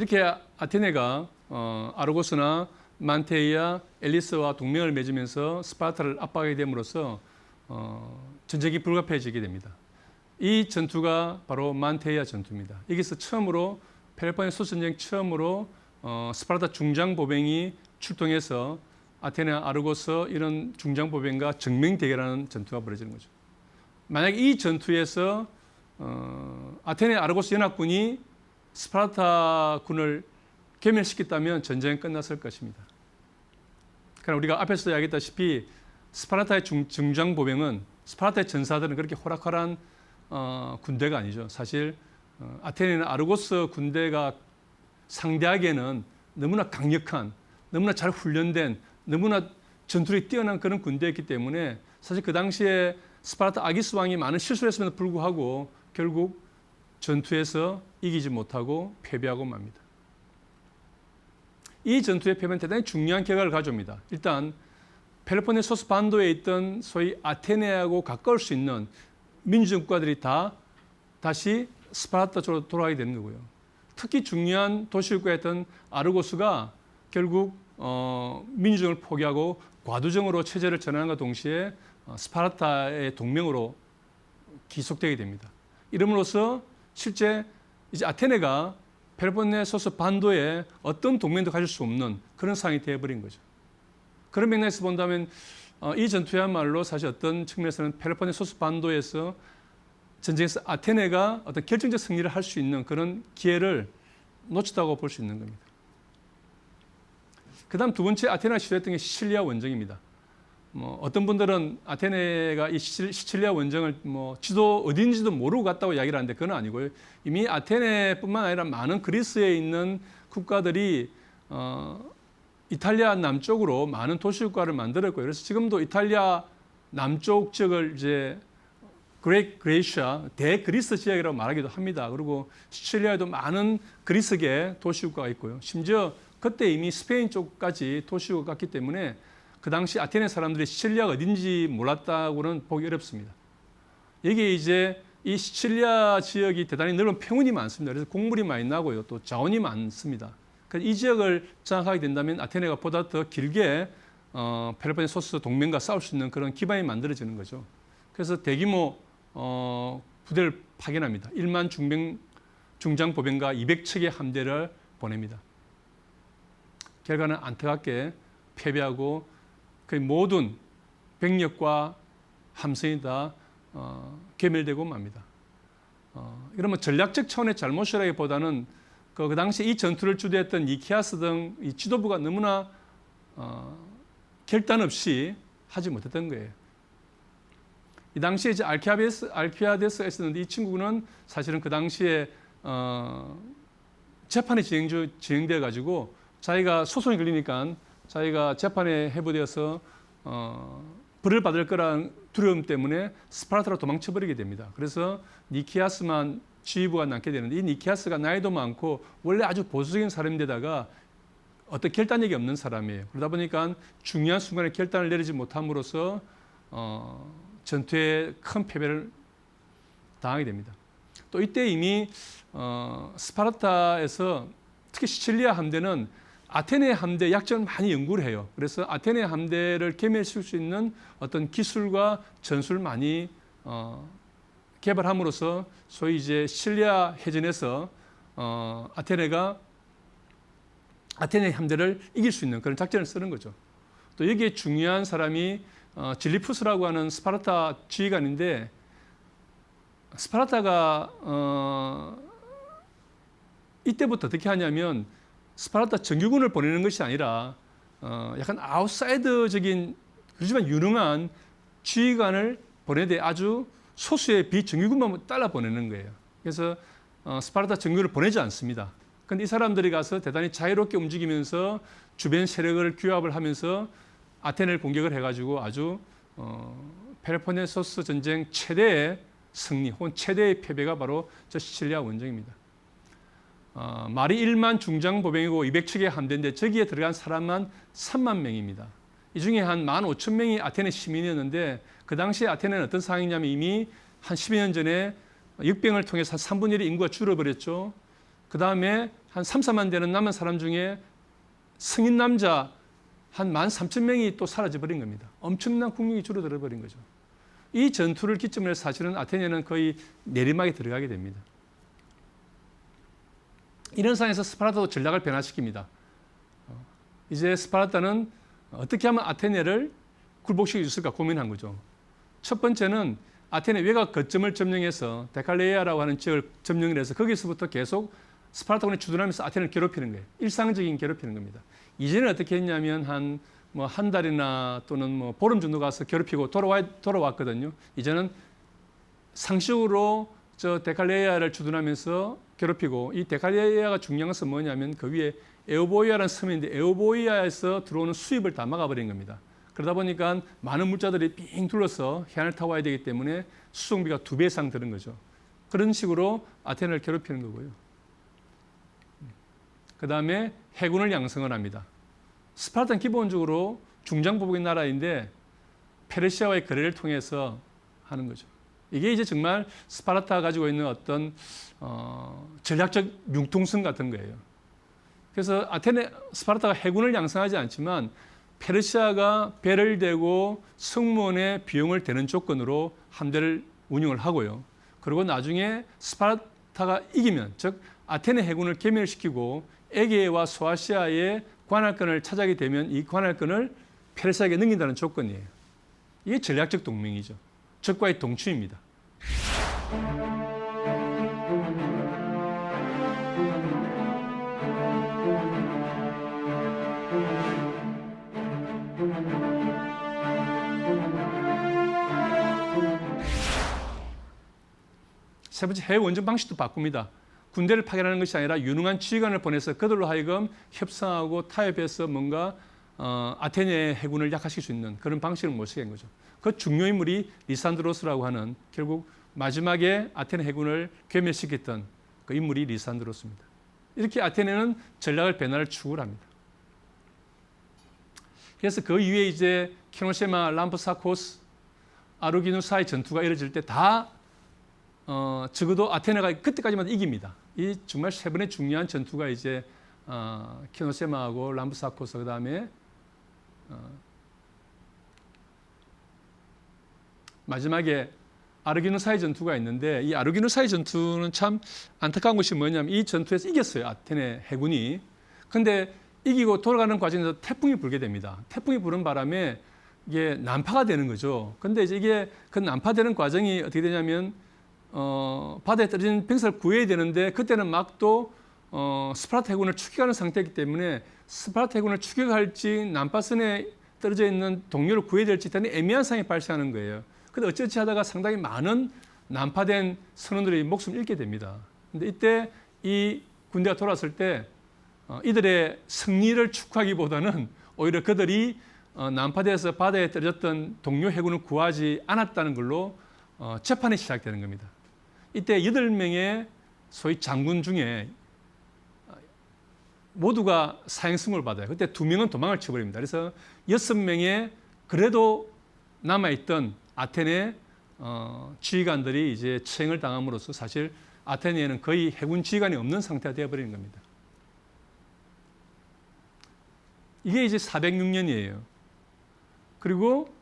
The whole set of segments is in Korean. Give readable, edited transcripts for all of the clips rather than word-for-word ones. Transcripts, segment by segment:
이렇게 아테네가 아르고스나 만테이아, 엘리스와 동맹을 맺으면서 스파르타를 압박하게 됨으로써 전쟁이 불가피해지게 됩니다. 이 전투가 바로 만테이아 전투입니다. 여기서 처음으로 펠로폰네소스 전쟁 처음으로 스파르타 중장보병이 출동해서 아테네, 아르고스 이런 중장보병과 정면 대결하는 전투가 벌어지는 거죠. 만약 이 전투에서 아테네, 아르고스 연합군이 스파르타 군을 괴멸시켰다면 전쟁은 끝났을 것입니다. 그러나 우리가 앞에서 이야기했다시피 스파르타의 중장보병은 스파르타의 전사들은 그렇게 호락호락한 군대가 아니죠. 사실 아테네나 아르고스 군대가 상대하기에는 너무나 강력한, 너무나 잘 훈련된, 너무나 전투력이 뛰어난 그런 군대였기 때문에 사실 그 당시에 스파르타 아기스 왕이 많은 실수를 했음에도 불구하고 결국 전투에서 이기지 못하고 패배하고 맙니다. 이 전투의 패배는 대단히 중요한 결과를 가져옵니다. 일단 펠로폰네소스 반도에 있던 소위 아테네하고 가까울 수 있는 민주주의 국가들이 다 다시 스파르타 쪽으로 돌아가게 되는 거고요. 특히 중요한 도시국가였던 아르고스가 결국 민주정을 포기하고 과두정으로 체제를 전환함과 동시에 스파르타의 동맹으로 기속되게 됩니다. 이름으로써 실제 이제 아테네가 펠로폰네소스 반도에 어떤 동맹도 가질 수 없는 그런 상황이 되어버린 거죠. 그런 맥락에서 본다면 이 전투야말로 사실 어떤 측면에서는 펠로폰네소스 반도에서 전쟁에서 아테네가 어떤 결정적 승리를 할 수 있는 그런 기회를 놓쳤다고 볼 수 있는 겁니다. 그 다음 두 번째 아테네가 시도했던 게 시칠리아 원정입니다. 어떤 분들은 아테네가 이 시칠리아 원정을 지도 어딘지도 모르고 갔다고 이야기를 하는데 그건 아니고요. 이미 아테네뿐만 아니라 많은 그리스에 있는 국가들이 이탈리아 남쪽으로 많은 도시국가를 만들었고요. 그래서 지금도 이탈리아 남쪽 지역을 이제 그레이시아, 대그리스 지역이라고 말하기도 합니다. 그리고 시칠리아에도 많은 그리스계 도시국가가 있고요. 심지어 그때 이미 스페인 쪽까지 도시국가가 갔기 때문에 그 당시 아테네 사람들이 시칠리아가 어딘지 몰랐다고는 보기 어렵습니다. 여기에 이제 이 시칠리아 지역이 대단히 넓은 평원이 많습니다. 그래서 곡물이 많이 나고요. 또 자원이 많습니다. 그래서 이 지역을 장악하게 된다면 아테네가 보다 더 길게 펠로폰네소스 동맹과 싸울 수 있는 그런 기반이 만들어지는 거죠. 그래서 대규모 부대를 파견합니다. 1만 중장보병과 200척의 함대를 보냅니다. 결과는 안타깝게 패배하고 거의 모든 병력과 함선이 다 괴멸되고 맙니다. 이러면 전략적 차원의 잘못이라기보다는 그 당시 이 전투를 주도했던 니키아스 등 이 지도부가 너무나 결단 없이 하지 못했던 거예요. 이 당시에 이제 알키아데스가 있었는데 이 친구는 사실은 그 당시에 재판이 진행되어 가지고 자기가 소송이 걸리니까 자기가 재판에 회부되어서 벌을 받을 거라는 두려움 때문에 스파르타로 도망쳐버리게 됩니다. 그래서 니키아스만 지휘부가 남게 되는데 이 니키아스가 나이도 많고 원래 아주 보수적인 사람인데다가 어떤 결단력이 없는 사람이에요. 그러다 보니까 중요한 순간에 결단을 내리지 못함으로써 전투에 큰 패배를 당하게 됩니다. 또 이때 이미 스파르타에서 특히 시칠리아 함대는 아테네 함대 약점을 많이 연구를 해요. 그래서 아테네 함대를 괴멸시킬 수 있는 어떤 기술과 전술을 많이 개발함으로써 소위 이제 시칠리아 해전에서 아테네 함대를 이길 수 있는 그런 작전을 쓰는 거죠. 또 여기에 중요한 사람이 질리푸스라고 하는 스파르타 지휘관인데 스파르타가 이때부터 어떻게 하냐면 스파르타 정규군을 보내는 것이 아니라 약간 아웃사이더적인 그렇지만 유능한 지휘관을 보내되 아주 소수의 비정규군만 따라 보내는 거예요. 그래서 스파르타 정규를 보내지 않습니다. 그런데 이 사람들이 가서 대단히 자유롭게 움직이면서 주변 세력을 규합을 하면서 아테네를 공격을 해가지고 아주 펠로폰네소스 전쟁 최대의 승리 혹은 최대의 패배가 바로 저 시칠리아 원정입니다. 말이 1만 중장보병이고 200척의 함대인데 저기에 들어간 사람만 3만 명입니다. 이 중에 한 15,000명이 아테네 시민이었는데 그 당시에 아테네는 어떤 상황이냐면 이미 한 12년 전에 역병을 통해서 한 3분의 1의 인구가 줄어버렸죠. 그 다음에 한 3, 4만 되는 남은 사람 중에 성인 남자 한 13,000명이 또 사라져 버린 겁니다. 엄청난 국력이 줄어들어 버린 거죠. 이 전투를 기점으로 해서 사실은 아테네는 거의 내리막에 들어가게 됩니다. 이런 상황에서 스파르타도 전략을 변화시킵니다. 이제 스파르타는 어떻게 하면 아테네를 굴복시킬 수 있을까 고민한 거죠. 첫 번째는 아테네 외곽 거점을 점령해서 데칼레이아라고 하는 지역을 점령을 해서 거기서부터 계속 스파르타군이 주둔하면서 아테네를 괴롭히는 거예요. 일상적인 괴롭히는 겁니다. 이제는 어떻게 했냐면 한 달이나 또는 보름 정도 가서 괴롭히고 돌아왔거든요. 이제는 상식으로 저 데칼레이아를 주둔하면서 괴롭히고, 이 데칼레이아가 중요한 것은 뭐냐면 그 위에 에오보이아라는 섬인데 에오보이아에서 들어오는 수입을 다 막아버린 겁니다. 그러다 보니까 많은 물자들이 빙 둘러서 해안을 타고 와야 되기 때문에 수송비가 2배 이상 드는 거죠. 그런 식으로 아테네를 괴롭히는 거고요. 그 다음에 해군을 양성을 합니다. 스파르타는 기본적으로 중장보복의 나라인데 페르시아와의 거래를 통해서 하는 거죠. 이게 이제 정말 스파르타가 가지고 있는 어떤 전략적 융통성 같은 거예요. 그래서 스파르타가 해군을 양성하지 않지만 페르시아가 배를 대고 승무원의 비용을 대는 조건으로 함대를 운영을 하고요. 그리고 나중에 스파르타가 이기면, 즉 아테네 해군을 괴멸시키고 에게와 소아시아의 관할권을 차지하게 되면 이 관할권을 페르시아에게 넘긴다는 조건이에요. 이게 전략적 동맹이죠. 적과의 동추입니다. 세 번째, 해외 원정 방식도 바꿉니다. 군대를 파견하는 것이 아니라 유능한 지휘관을 보내서 그들로 하여금 협상하고 타협해서 뭔가 아테네 해군을 약화시킬 수 있는 그런 방식을 모시게 된 거죠. 그 중요 인물이 리산드로스라고 하는, 결국 마지막에 아테네 해군을 괴멸시켰던 그 인물이 리산드로스입니다. 이렇게 아테네는 전략을 변화를 추구를 합니다. 그래서 그 이후에 이제 키노세마, 람프사코스, 아르기누사의 전투가 이뤄질 때 다 적어도 아테네가 그때까지만 이깁니다. 이 정말 세 번의 중요한 전투가 이제 키노세마하고 람프사코스, 그 다음에 마지막에 아르기누사의 전투가 있는데, 이 아르기누사의 전투는 참 안타까운 것이 뭐냐면 이 전투에서 이겼어요, 아테네 해군이. 근데 이기고 돌아가는 과정에서 태풍이 불게 됩니다. 태풍이 부는 바람에 이게 난파가 되는 거죠. 근데 이제 이게 그 난파되는 과정이 어떻게 되냐면 바다에 떨어진 병사를 구해야 되는데 그때는 막 또 스파르타 해군을 추격하는 상태이기 때문에 스파르타 해군을 추격할지 난파선에 떨어져 있는 동료를 구해야 될지 대단히 애매한 상황이 발생하는 거예요. 근데 어찌어찌 하다가 상당히 많은 난파된 선원들이 목숨을 잃게 됩니다. 근데 이때 이 군대가 돌아왔을 때 이들의 승리를 축하하기보다는 오히려 그들이 난파돼서 바다에 떨어졌던 동료 해군을 구하지 않았다는 걸로 재판이 시작되는 겁니다. 이때 8명의 소위 장군 중에 모두가 사형선고를 받아요. 그때 2명은 도망을 쳐버립니다. 그래서 6명의 그래도 남아있던 아테네 지휘관들이 이제 처형을 당함으로써 사실 아테네에는 거의 해군 지휘관이 없는 상태가 되어버리는 겁니다. 이게 이제 406년이에요. 그리고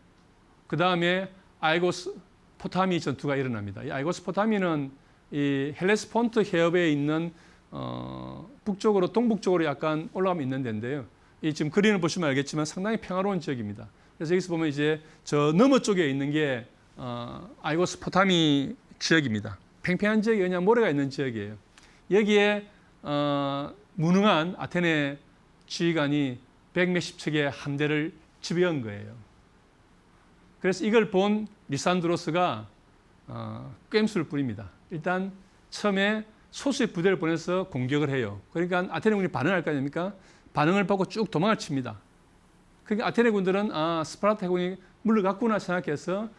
그 다음에 아이고스 포타미 전투가 일어납니다. 이 아이고스 포타미는 이 헬레스폰트 해협에 있는 북쪽으로 동북쪽으로 약간 올라가면 있는 데인데요. 이 지금 그림을 보시면 알겠지만 상당히 평화로운 지역입니다. 그래서 여기서 보면 이제 저 너머 쪽에 있는 게 아이고스 포타미 지역입니다. 팽팽한 지역이 그냥 모래가 있는 지역이에요. 여기에 무능한 아테네 지휘관이 100몇십 척의 함대를 지배한 거예요. 그래서 이걸 본 리산드로스가 꿰임수를 부립니다. 일단 처음에 소수의 부대를 보내서 공격을 해요. 그러니까 아테네군이 반응할 거 아닙니까? 반응을 받고 쭉 도망을 칩니다. 그러니까 아테네군들은 스파르타 해군이 물러갔구나 생각해서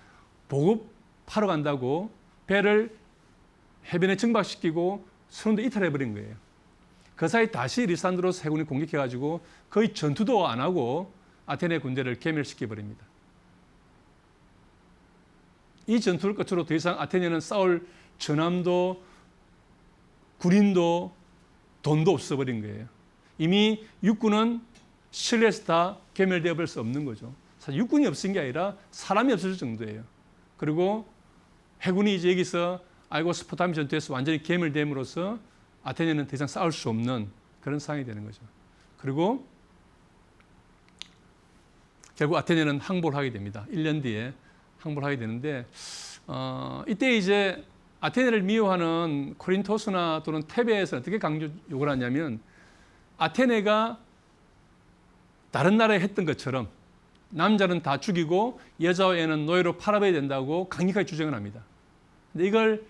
보급하러 간다고 배를 해변에 정박시키고 선원도 이탈해버린 거예요. 그 사이 다시 리산드로스 해군이 공격해가지고 거의 전투도 안 하고 아테네 군대를 괴멸시켜버립니다. 이 전투를 끝으로 더 이상 아테네는 싸울 전함도 구린도 돈도 없어버린 거예요. 이미 육군은 신뢰에서 다 괴멸되어 버릴 수 없는 거죠. 사실 육군이 없은 게 아니라 사람이 없을 정도예요. 그리고 해군이 이제 여기서 아이고스포타미 전투에서 완전히 괴멸됨으로써 아테네는 더 이상 싸울 수 없는 그런 상황이 되는 거죠. 그리고 결국 아테네는 항복을 하게 됩니다. 1년 뒤에 항복을 하게 되는데 이때 이제 아테네를 미워하는 코린토스나 또는 테베에서 어떻게 강조 요구를 하냐면 아테네가 다른 나라에 했던 것처럼 남자는 다 죽이고 여자와 애는 노예로 팔아버려야 된다고 강력하게 주장을 합니다. 근데 이걸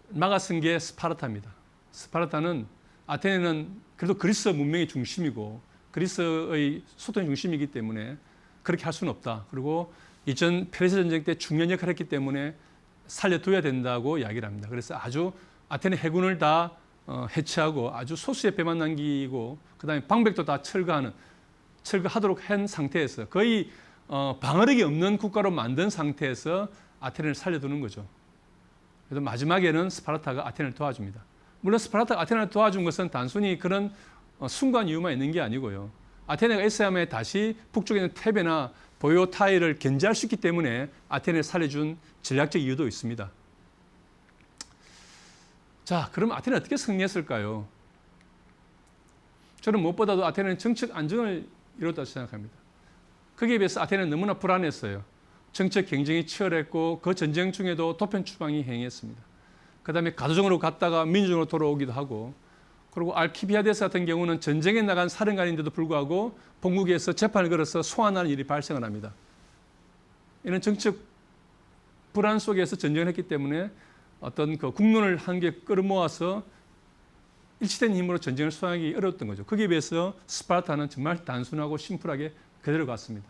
막아선 게 스파르타입니다. 스파르타는 아테네는 그래도 그리스 문명의 중심이고 그리스의 소통의 중심이기 때문에 그렇게 할 수는 없다. 그리고 이전 페르시아 전쟁 때 중요한 역할을 했기 때문에 살려둬야 된다고 이야기를 합니다. 그래서 아주 아테네 해군을 다 해체하고 아주 소수의 배만 남기고 그다음에 방백도 다 철거하도록 한 상태에서 거의 방어력이 없는 국가로 만든 상태에서 아테네를 살려두는 거죠. 그래서 마지막에는 스파르타가 아테네를 도와줍니다. 물론 스파르타가 아테네를 도와준 것은 단순히 그런 순간 이유만 있는 게 아니고요. 아테네가 있어야만 다시 북쪽에 있는 테베나 보요타이를 견제할 수 있기 때문에 아테네를 살려준 전략적 이유도 있습니다. 자, 그럼 아테네는 어떻게 승리했을까요? 저는 무엇보다도 아테네는 정책 안정을 이뤘다고 생각합니다. 거기에 비해서 아테네는 너무나 불안했어요. 정책 경쟁이 치열했고 그 전쟁 중에도 도편 추방이 행했습니다. 그 다음에 가도적으로 갔다가 민주적으로 돌아오기도 하고 그리고 알키비아데스 같은 경우는 전쟁에 나간 사령관인데도 불구하고 본국에서 재판을 걸어서 소환하는 일이 발생을 합니다. 이런 정책 불안 속에서 전쟁을 했기 때문에 어떤 그 국론을 한 개 끌어모아서 일치된 힘으로 전쟁을 수행하기 어려웠던 거죠. 거기에 비해서 스파르타는 정말 단순하고 심플하게 그대로 갔습니다.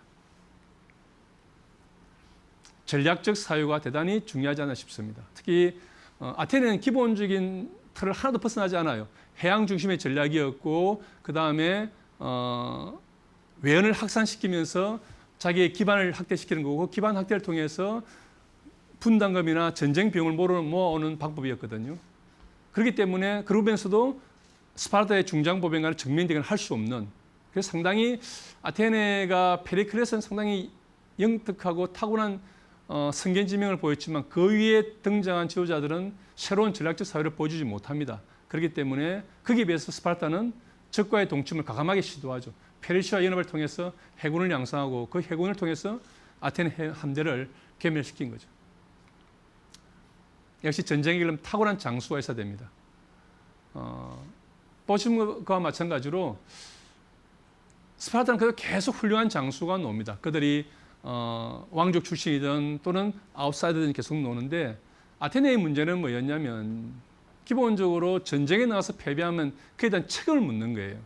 전략적 사유가 대단히 중요하지 않나 싶습니다. 특히 아테네는 기본적인 틀을 하나도 벗어나지 않아요. 해양 중심의 전략이었고 그 다음에 외연을 확산시키면서 자기의 기반을 확대시키는 거고 기반 확대를 통해서 분담금이나 전쟁 비용을 모아오는 방법이었거든요. 그렇기 때문에 그러면서도 스파르타의 중장보병과는 정면대결을 할 수 없는 그래서 상당히 아테네가 페리클레스는 상당히 영특하고 타고난 선견지명을 보였지만 그 위에 등장한 지도자들은 새로운 전략적 사회를 보여주지 못합니다. 그렇기 때문에 거기에 비해서 스파르타는 적과의 동침을 과감하게 시도하죠. 페르시아 연합을 통해서 해군을 양성하고 그 해군을 통해서 아테네 함대를 괴멸시킨 거죠. 역시 전쟁에 그럼 탁월한 장수가 있어야 됩니다. 보신 것과 마찬가지로 스파르타는 그래도 계속 훌륭한 장수가 나옵니다. 그들이 왕족 출신이든 또는 아웃사이더든 계속 노는데 아테네의 문제는 뭐였냐면 기본적으로 전쟁에 나가서 패배하면 그에 대한 책임을 묻는 거예요.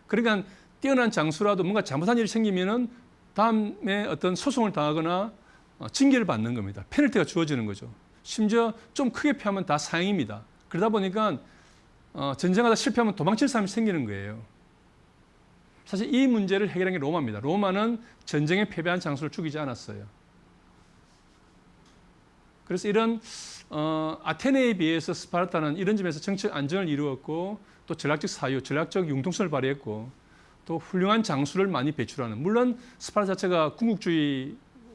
그러니까 뛰어난 장수라도 뭔가 잘못한 일이 생기면은 다음에 어떤 소송을 당하거나 징계를 받는 겁니다. 페널티가 주어지는 거죠. 심지어 좀 크게 패하면 다 사형입니다. 그러다 보니까 전쟁하다 실패하면 도망칠 사람이 생기는 거예요. 사실 이 문제를 해결한 게 로마입니다. 로마는 전쟁에 패배한 장수를 죽이지 않았어요. 그래서 이런 아테네에 비해서 스파르타는 이런 점에서 정책 안정을 이루었고 또 전략적 사유, 전략적 융통성을 발휘했고 또 훌륭한 장수를 많이 배출하는 물론 스파르타 자체가 군국주의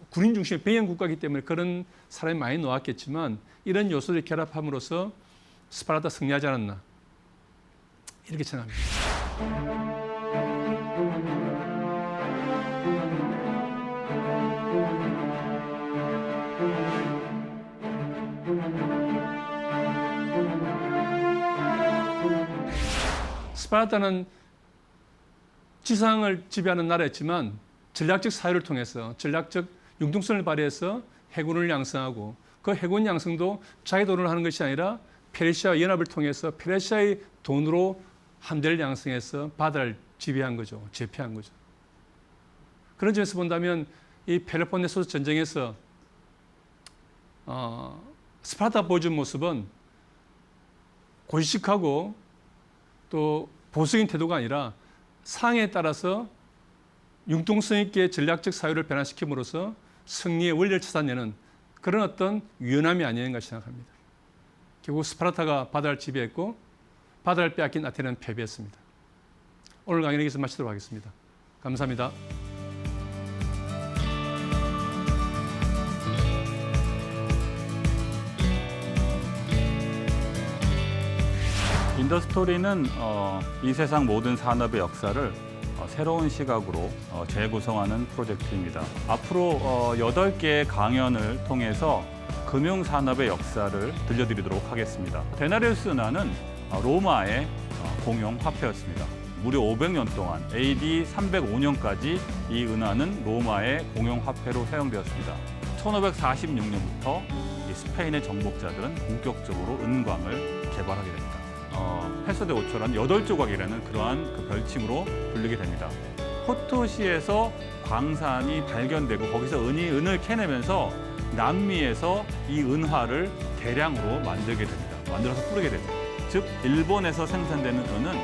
군인 중심의 병영 국가이기 때문에 그런 사람이 많이 나왔겠지만 이런 요소를 결합함으로써 스파르타 승리하지 않았나 이렇게 생각합니다. 스파르타는 지상을 지배하는 나라였지만 전략적 사유를 통해서 전략적 융통성을 발휘해서 해군을 양성하고 그 해군 양성도 자기 돈으로 하는 것이 아니라 페르시아 연합을 통해서 페르시아의 돈으로 함대를 양성해서 바다를 지배한 거죠. 제패한 거죠. 그런 점에서 본다면 이 펠로폰네소스 전쟁에서 스파르타 보여준 모습은 고지식하고 또 보수적인 태도가 아니라 상황에 따라서 융통성 있게 전략적 사유를 변화시킴으로써 승리의 원리를 찾아내는 그런 어떤 유연함이 아니었는가 생각합니다. 결국 스파르타가 바다를 지배했고 바다를 빼앗긴 아테네는 패배했습니다. 오늘 강의는 여기서 마치도록 하겠습니다. 감사합니다. 인더스토리는 이 세상 모든 산업의 역사를 새로운 시각으로 재구성하는 프로젝트입니다. 앞으로 8개의 강연을 통해서 금융산업의 역사를 들려드리도록 하겠습니다. 데나리우스 은화는 로마의 공용 화폐였습니다. 무려 500년 동안 AD 305년까지 이 은화는 로마의 공용 화폐로 사용되었습니다. 1546년부터 스페인의 정복자들은 본격적으로 은광을 개발하게 됩니다. 페소 데 오초란 8조각이라는 그러한 그 별칭으로 불리게 됩니다. 포토시에서 광산이 발견되고 거기서 은을 캐내면서 남미에서 이 은화를 대량으로 만들게 됩니다. 만들어서 뿌리게 되죠. 즉 일본에서 생산되는 은은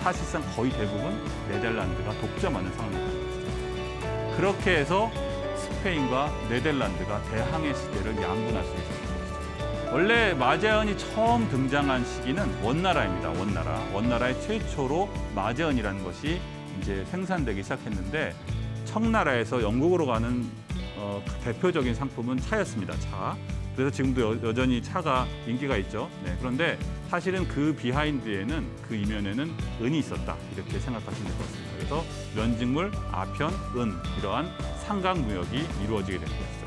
사실상 거의 대부분 네덜란드가 독점하는 상황이 되는 것이죠. 그렇게 해서 스페인과 네덜란드가 대항해 시대를 양분할 수 있었습니다. 원래 마제언이 처음 등장한 시기는 원나라입니다. 원나라의 최초로 마제언이라는 것이 이제 생산되기 시작했는데 청나라에서 영국으로 가는 대표적인 상품은 차였습니다. 차. 그래서 지금도 여전히 차가 인기가 있죠. 네, 그런데 사실은 그 비하인드에는 그 이면에는 은이 있었다 이렇게 생각하시면 될 것 같습니다. 그래서 면직물, 아편, 은 이러한 삼각무역이 이루어지게 되는 것이죠.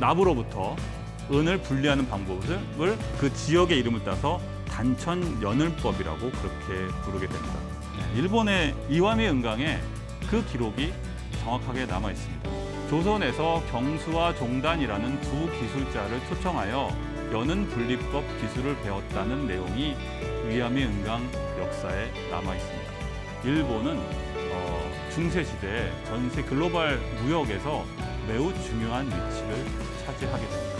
납으로부터 은을 분리하는 방법을 그 지역의 이름을 따서 단천연을법이라고 그렇게 부르게 됩니다. 일본의 이와미 은강에 그 기록이 정확하게 남아 있습니다. 조선에서 경수와 종단이라는 두 기술자를 초청하여 연은 분리법 기술을 배웠다는 내용이 이와미 은강 역사에 남아 있습니다. 일본은 중세시대에 전세 글로벌 무역에서 매우 중요한 위치를 차지하게 됩니다.